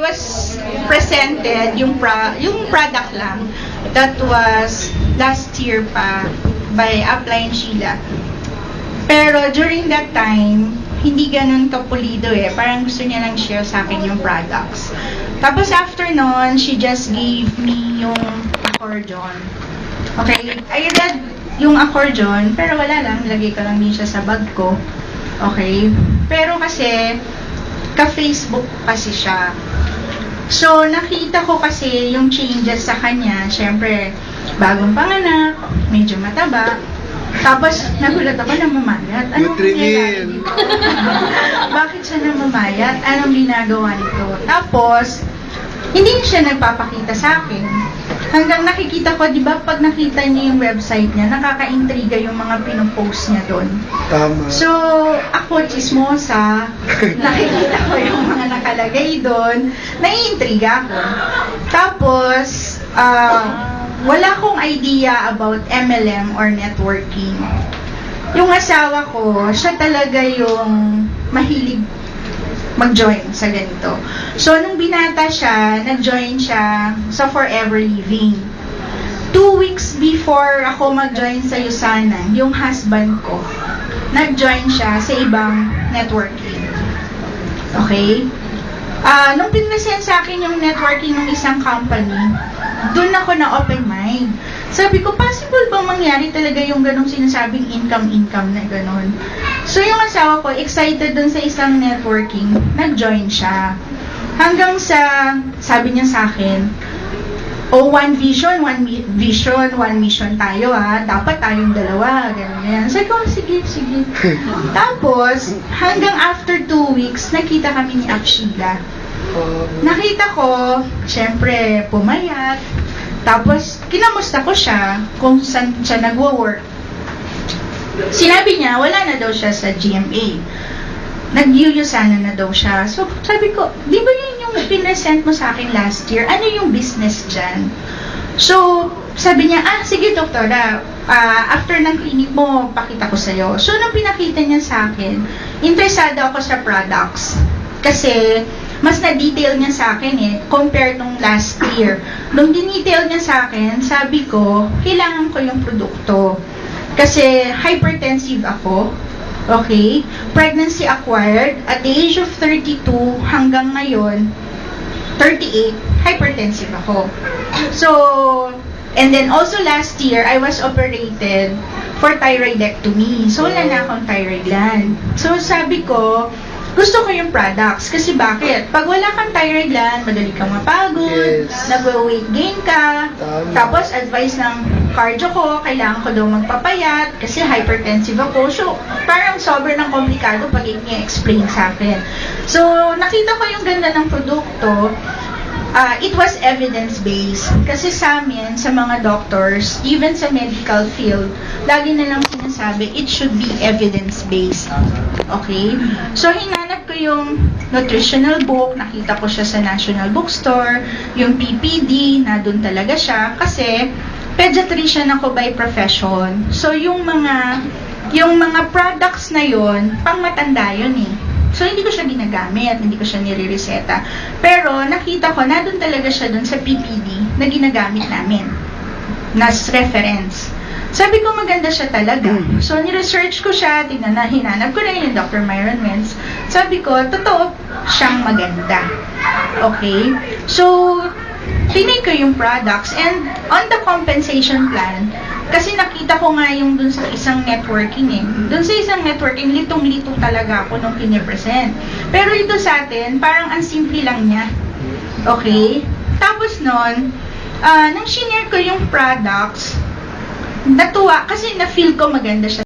was presented yung product lang. That was last year pa by Upline Sheila. Pero during that time, hindi ganun kapulido eh. Parang gusto niya lang share sa akin yung products. Tapos after nun, she just gave me yung accordion. Okay? I read yung accordion, pero wala lang. Lagay ko lang din siya sa bag ko. Okay? Pero kasi, ka-Facebook kasi siya. So, nakita ko kasi yung changes sa kanya. Siyempre, bagong panganak, medyo mataba. Tapos, nagulat ako na mamayat. Anong nangyayari dito? Bakit siya namamayat? Anong ginagawa nito? Tapos, hindi siya nagpapakita sa akin. Hanggang nakikita ko, di ba, pag nakita niya yung website niya, nakaka-intriga yung mga pinopost niya doon. Tama. So, ako, chismosa, nakikita ko yung mga nakalagay doon, naiintriga ako. Tapos, wala akong idea about MLM or networking. Yung asawa ko, siya talaga yung mahilig mag-join sa ganito. So, nung binata siya, nag-join siya sa Forever Living. 2 weeks before ako mag-join sa Yusanan, yung husband ko, nag-join siya sa ibang networking. Okay? Nung pinresent sa akin yung networking ng isang company, doon ako na open mind. Sabi ko, possible bang mangyari talaga yung ganong sinasabing income na ganon? So yung asawa ko, excited dun sa isang networking, nag-join siya. Hanggang sa, sabi niya sa akin, one vision, one mission tayo ha. Dapat tayong dalawa, gano'n yan. Sabi ko, sige. Tapos, hanggang after 2 weeks, nakita kami ni Sheila. Nakita ko, syempre, pumayat. Tapos, kinamusta ko siya kung saan siya nagwo-work. Sinabi niya, wala na daw siya sa GMA. Nag-Yusanan na daw siya. So, sabi ko, di ba yun yung pinesent mo sa akin last year? Ano yung business dyan? So, sabi niya, sige doktora, after ng clinic mo, pakita ko sa'yo. So, nung pinakita niya sa akin, interesado ako sa products. Kasi, mas na-detail niya sa akin compared nung last year. Nung dinetail niya sa akin, sabi ko, kailangan ko yung produkto. Kasi hypertensive ako, okay? Pregnancy acquired, at the age of 32 hanggang ngayon, 38, hypertensive ako. So, and then also last year, I was operated for thyroidectomy. So, wala na akong thyroid gland. So, sabi ko, gusto ko yung products. Kasi bakit? Pag wala kang thyroid gland, madali kang mapagod, nag-weight gain ka, tapos advice ng cardio ko, kailangan ko daw magpapayat kasi hypertensive ako. So, parang sobrang ng komplikado pag i-explain sa akin. So, nakita ko yung ganda ng produkto. It was evidence-based. Kasi sa amin, sa mga doctors, even sa medical field, lagi na lang sinasabi, it should be evidence-based. Okay? So, hinanap ko yung nutritional book, nakita ko siya sa National Bookstore, yung PPD, na doon talaga siya, kasi pediatrician ako by profession. So, yung mga products na yon, pang matanda yun So, hindi ko siya ginagamit, hindi ko siya nire-reseta. Pero, nakita ko, na doon talaga siya doon sa PPD na ginagamit namin. Nas reference. Sabi ko, maganda siya talaga. So, ni-research ko siya, hinanap ko na yung Dr. Myron Wentz. Sabi ko, totoo siyang maganda. Okay? So, tinay ko yung products. And, on the compensation plan, kasi nakita ko nga yung dun sa isang networking Dun sa isang networking, litong-lito talaga ako nung pinipresent. Pero ito sa atin, parang ang simple lang niya. Okay? Tapos nun, nang shinare ko yung products, natuwa kasi na-feel ko maganda siya.